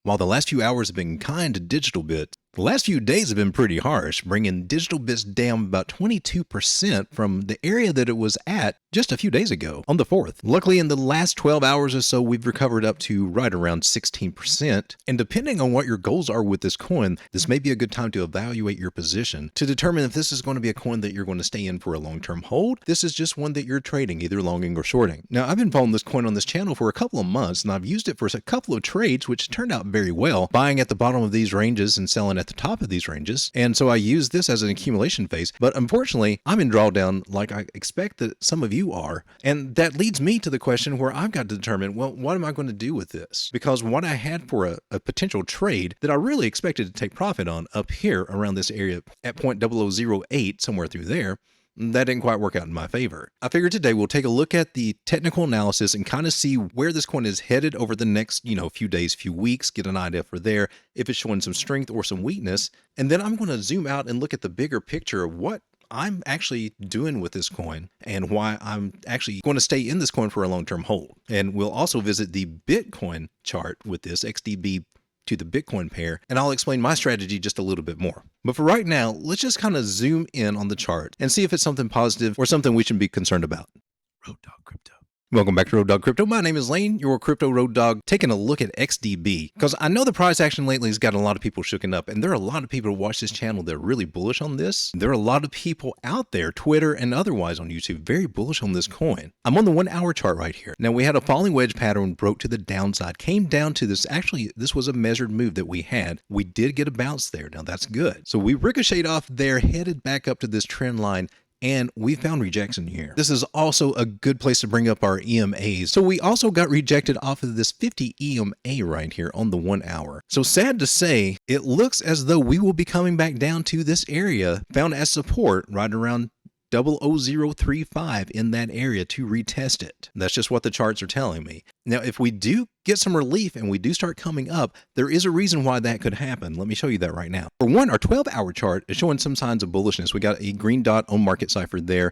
While the last few hours have been kind to DigitalBits, the last few days have been pretty harsh, bringing DigitalBits down about 22% from the area that it was at just a few days ago, on the 4th. Luckily, in the last 12 hours or so, we've recovered up to right around 16%. And depending on what your goals are with this coin, this may be a good time to evaluate your position to determine if this is going to be a coin that you're going to stay in for a long-term hold. This is just one that you're trading, either longing or shorting. Now, I've been following this coin on this channel for a couple of months, and I've used it for a couple of trades, which turned out very well, buying at the bottom of these ranges and selling at the top of these ranges. And so I use this as an accumulation phase, but unfortunately I'm in drawdown like I expect that some of you are. And that leads me to the question where I've got to determine, well, what am I going to do with this? Because what I had for a potential trade that I really expected to take profit on up here around this area at 0.0008, somewhere through there, that didn't quite work out in my favor. I figured today we'll take a look at the technical analysis and kind of see where this coin is headed over the next, few days, few weeks, get an idea for there, if it's showing some strength or some weakness. And then I'm going to zoom out and look at the bigger picture of what I'm actually doing with this coin and why I'm actually going to stay in this coin for a long-term hold. And we'll also visit the Bitcoin chart with this XDB to the Bitcoin pair, and I'll explain my strategy just a little bit more. But for right now, let's just kind of zoom in on the chart and see if it's something positive or something we should be concerned about. Road Dog Crypto. Welcome back to Road Dog Crypto. My name is Lane, your crypto road dog, taking a look at XDB because I know the price action lately has got a lot of people shooken up, and there are a lot of people who watch this channel that are really bullish on this. There are a lot of people out there, Twitter and otherwise on YouTube, very bullish on this coin. I'm on the 1 hour chart right here. Now we had a falling wedge pattern, broke to the downside, came down to this. Actually, this was a measured move that we had. We did get a bounce there. Now that's good. So we ricocheted off there, headed back up to this trend line, and we found rejection here. This is also a good place to bring up our EMAs. So we also got rejected off of this 50 EMA right here on the 1 hour. So sad to say, it looks as though we will be coming back down to this area found as support right around 0.0035 in that area to retest it. That's just what the charts are telling me. Now, if we do get some relief and we do start coming up, there is a reason why that could happen. Let me show you that right now. For one, our 12-hour chart is showing some signs of bullishness. We got a green dot on market cipher there.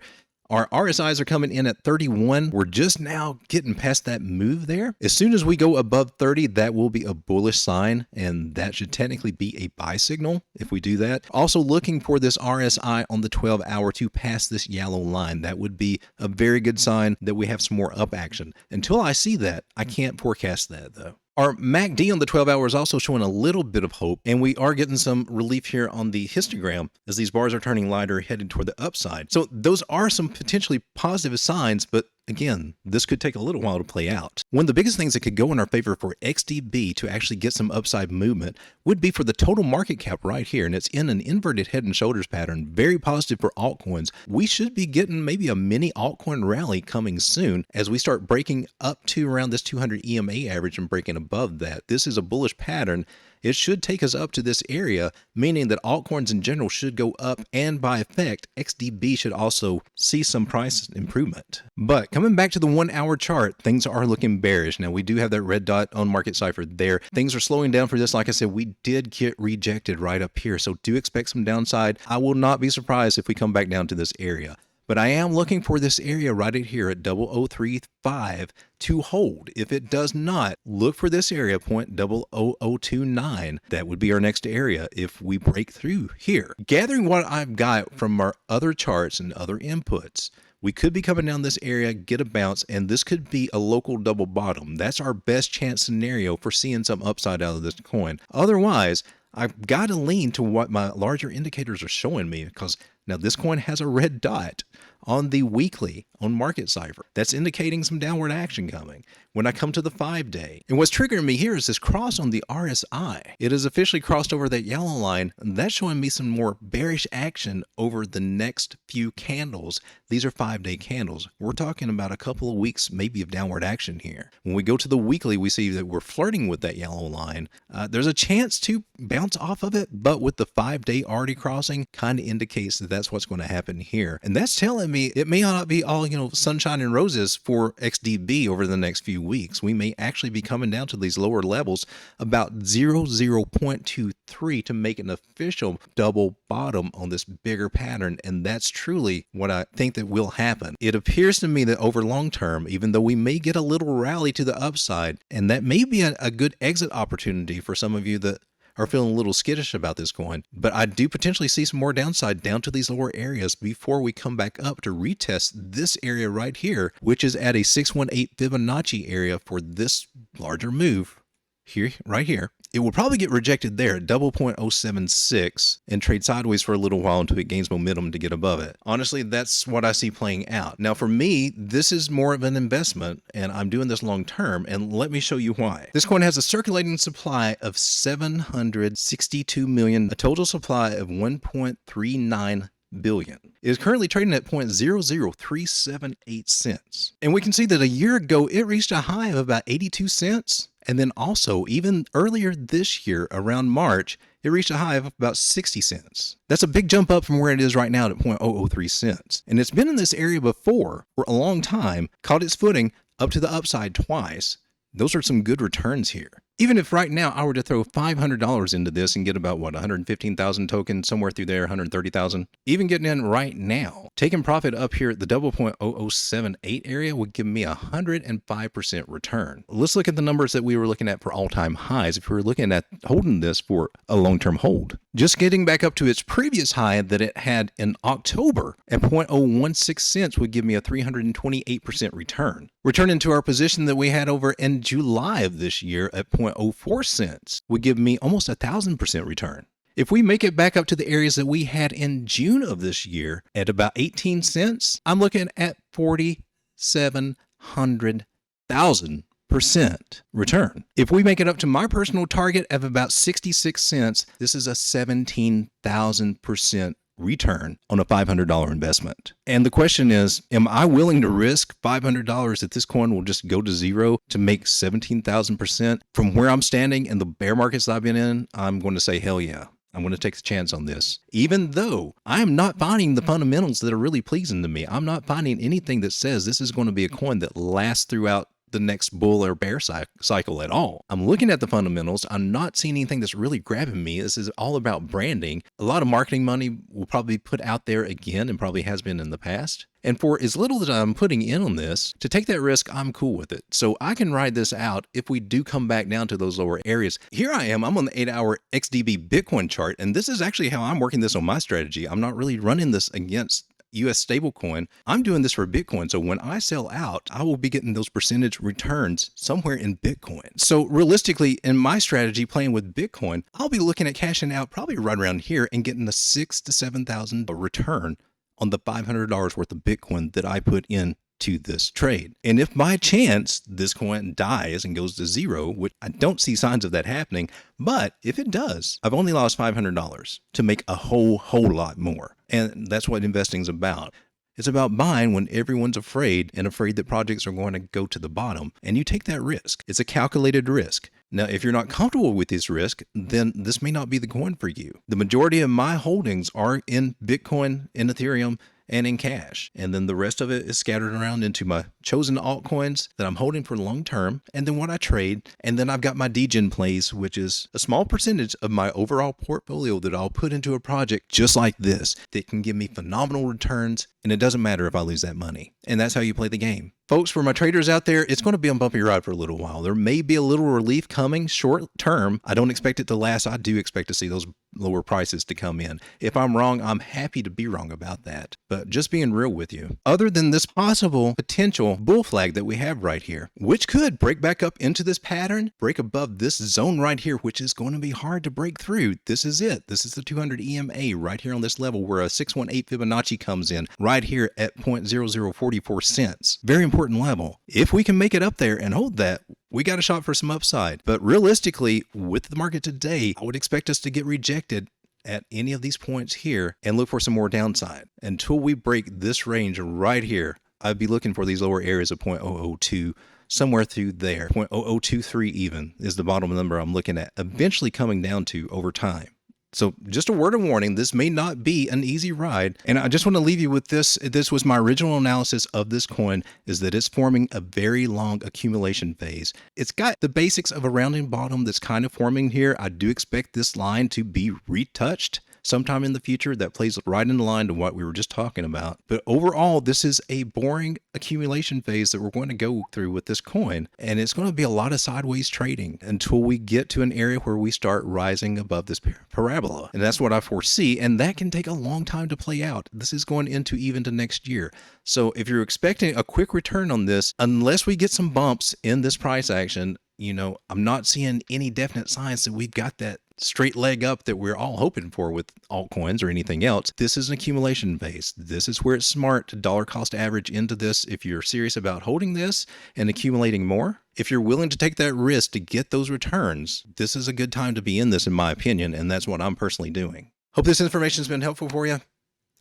Our RSIs are coming in at 31. We're just now getting past that move there. As soon as we go above 30, that will be a bullish sign, and that should technically be a buy signal if we do that. Also looking for this RSI on the 12-hour to pass this yellow line. That would be a very good sign that we have some more up action. Until I see that, I can't forecast that though. Our MACD on the 12 hour is also showing a little bit of hope, and we are getting some relief here on the histogram as these bars are turning lighter, headed toward the upside. So those are some potentially positive signs, but again, this could take a little while to play out. One of the biggest things that could go in our favor for XDB to actually get some upside movement would be for the total market cap right here, and it's in an inverted head and shoulders pattern, very positive for altcoins. We should be getting maybe a mini altcoin rally coming soon as we start breaking up to around this 200 EMA average and breaking above that. This is a bullish pattern. It should take us up to this area, meaning that altcoins in general should go up, and by effect, XDB should also see some price improvement. But coming back to the 1 hour chart, things are looking bearish. Now, we do have that red dot on market cipher there. Things are slowing down for this. Like I said, we did get rejected right up here, so do expect some downside. I will not be surprised if we come back down to this area. But I am looking for this area right here at 0.0035 to hold. If it does not, look for this area, 0.0029. That would be our next area if we break through here. Gathering what I've got from our other charts and other inputs, we could be coming down this area, get a bounce, and this could be a local double bottom. That's our best chance scenario for seeing some upside out of this coin. Otherwise, I've got to lean to what my larger indicators are showing me, because now this coin has a red dot on the weekly on market cipher. That's indicating some downward action coming. When I come to the 5-day, and what's triggering me here is this cross on the RSI. It has officially crossed over that yellow line, and that's showing me some more bearish action over the next few candles. These are 5-day candles. We're talking about a couple of weeks maybe of downward action here. When we go to the weekly, we see that we're flirting with that yellow line. There's a chance to bounce off of it, but with the 5-day already crossing, kind of indicates that that's what's going to happen here. And that's telling me it may not be all, sunshine and roses for XDB over the next few weeks. We may actually be coming down to these lower levels about 0.23 to make an official double bottom on this bigger pattern. And that's truly what I think that will happen. It appears to me that over long term, even though we may get a little rally to the upside, and that may be a good exit opportunity for some of you that are feeling a little skittish about this coin, but I do potentially see some more downside down to these lower areas before we come back up to retest this area right here, which is at a 618 Fibonacci area for this larger move here, right here. It will probably get rejected there at 0.076 and trade sideways for a little while until it gains momentum to get above it. Honestly, that's what I see playing out. Now, for me, this is more of an investment, and I'm doing this long term, and let me show you why. This coin has a circulating supply of 762 million, a total supply of 1.39 billion. It is currently trading at 0.00378 cents. And we can see that a year ago, it reached a high of about 82 cents. And then also, even earlier this year, around March, it reached a high of about 60 cents. That's a big jump up from where it is right now at 0.003 cents. And it's been in this area before for a long time, caught its footing up to the upside twice. Those are some good returns here. Even if right now I were to throw $500 into this and get about, 115,000 tokens, somewhere through there, 130,000, even getting in right now, taking profit up here at the 0.0078 area would give me 105% return. Let's look at the numbers that we were looking at for all-time highs. If we were looking at holding this for a long-term hold, just getting back up to its previous high that it had in October at 0.016 cents would give me a 328% return. Returning to our position that we had over in July of this year at 0.04 cents would give me almost 1,000% return. If we make it back up to the areas that we had in June of this year at about 18 cents, I'm looking at 4,700,000% return. If we make it up to my personal target of about 66 cents, this is a 17,000% return on a $500 investment. And the question is, am I willing to risk $500 that this coin will just go to zero to make 17,000%? From where I'm standing and the bear markets I've been in, I'm going to say, hell yeah. I'm going to take the chance on this. Even though I am not finding the fundamentals that are really pleasing to me. I'm not finding anything that says this is going to be a coin that lasts throughout the next bull or bear cycle at all. I'm looking at the fundamentals. I'm not seeing anything that's really grabbing me. This is all about branding. A lot of marketing money will probably be put out there again and probably has been in the past. And for as little that I'm putting in on this, to take that risk, I'm cool with it. So I can ride this out if we do come back down to those lower areas. Here I am, I'm on the 8-hour XDB Bitcoin chart, and this is actually how I'm working this on my strategy. I'm not really running this against US stablecoin. I'm doing this for Bitcoin. So when I sell out, I will be getting those percentage returns somewhere in Bitcoin. So realistically, in my strategy playing with Bitcoin, I'll be looking at cashing out probably right around here and getting a $6,000 to $7,000 return on the $500 worth of Bitcoin that I put in to this trade. And if by chance this coin dies and goes to zero, which I don't see signs of that happening, but if it does, I've only lost $500 to make a whole lot more. And that's what investing is about. It's about buying when everyone's afraid and afraid that projects are going to go to the bottom, and you take that risk. It's a calculated risk. Now, if you're not comfortable with this risk, then this may not be the coin for you. The majority of my holdings are in Bitcoin, in Ethereum, and in cash. And then the rest of it is scattered around into my chosen altcoins that I'm holding for long term, and then what I trade. And then I've got my degen plays, which is a small percentage of my overall portfolio that I'll put into a project just like this that can give me phenomenal returns, and it doesn't matter if I lose that money. And that's how you play the game. Folks, for my traders out there, it's going to be a bumpy ride for a little while. There may be a little relief coming short term. I don't expect it to last. I do expect to see those lower prices to come in. If I'm wrong, I'm happy to be wrong about that. But just being real with you, other than this possible potential bull flag that we have right here, which could break back up into this pattern, break above this zone right here, which is going to be hard to break through. This is it. This is the 200 EMA right here on this level where a 618 Fibonacci comes in right here at 0.0044 cents. Very important level. If we can make it up there and hold that, we got a shot for some upside. But realistically, with the market today, I would expect us to get rejected at any of these points here and look for some more downside. Until we break this range right here, I'd be looking for these lower areas of 0.002, somewhere through there. 0.0023 even is the bottom number I'm looking at, eventually coming down to over time. So just a word of warning, this may not be an easy ride. And I just want to leave you with this. This was my original analysis of this coin, is that it's forming a very long accumulation phase. It's got the basics of a rounding bottom that's kind of forming here. I do expect this line to be retouched sometime in the future. That plays right in line to what we were just talking about. But overall, this is a boring accumulation phase that we're going to go through with this coin. And it's going to be a lot of sideways trading until we get to an area where we start rising above this parabola. And that's what I foresee. And that can take a long time to play out. This is going into even to next year. So if you're expecting a quick return on this, unless we get some bumps in this price action, I'm not seeing any definite signs that we've got that straight leg up that we're all hoping for with altcoins or anything else. This is an accumulation phase. This is where it's smart to dollar cost average into this if you're serious about holding this and accumulating more. If you're willing to take that risk to get those returns, this is a good time to be in this, in my opinion, and that's what I'm personally doing. Hope this information has been helpful for you.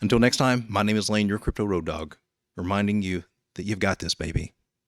Until next time, my name is Lane, your Crypto Road Dog, reminding you that you've got this, baby.